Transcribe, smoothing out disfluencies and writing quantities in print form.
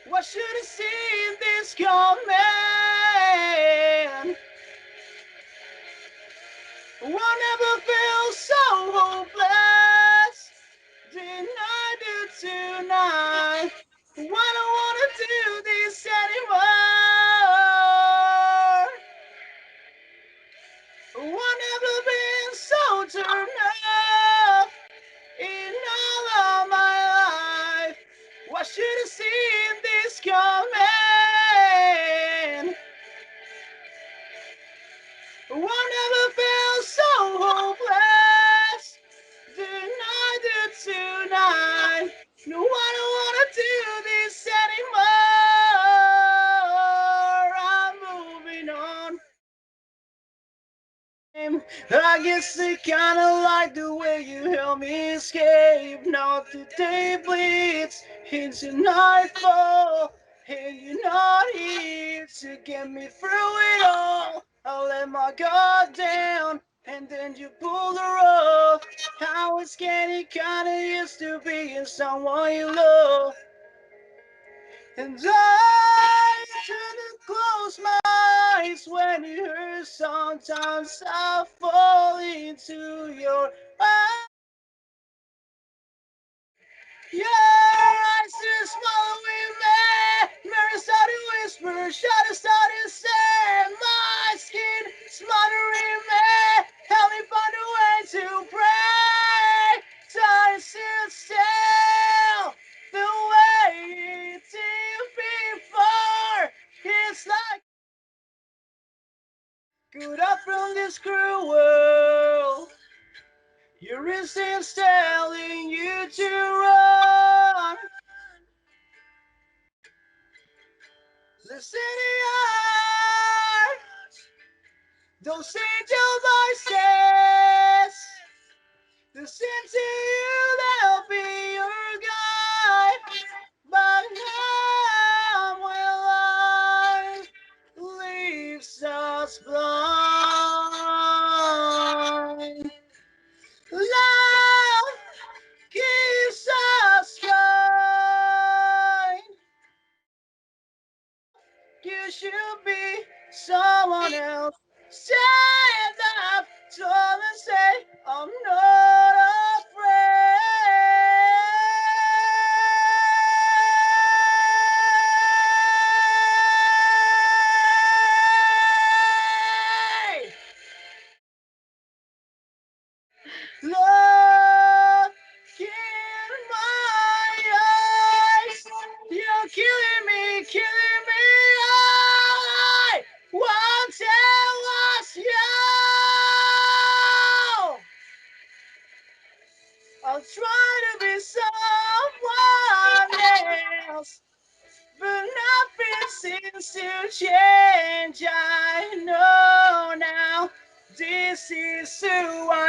Why should I see this coming? Won't ever feel so hopeless. Denied it tonight. Why don't wanna do this anymore? Won't ever been so turned off in all of my life. Why should I see this coming? Won't ever feel so hopeless. Denied it tonight. No, I don't wanna do this anymore. I'm moving on. I guess I kinda like the way you help me escape. Now the day bleeds into nightfall, and you're not here to get me through it all. I let my guard down, and then you pull the rug. I was getting kinda used to being someone you love. And I try to close my eyes when it hurts. Sometimes I fall into your eyes. Your eyes are swallowing me. Mirror started whisper, shadow started say, my skin smothering me. Help me find a way to pray. Time sit still. The way it did before. It's like good up from this cruel world. Your instincts telling you to run. Listen to your heart. Those angel voices. Listen to you, they'll be your guide. But now my life leaves us blind. Love keeps us kind. You should be someone else. Stand up, tall and say, I'm not afraid. Look in my eyes. You're killing me, killing me. I won't tell us you. I'll try to be someone else, but nothing seems to change. I know now this is who I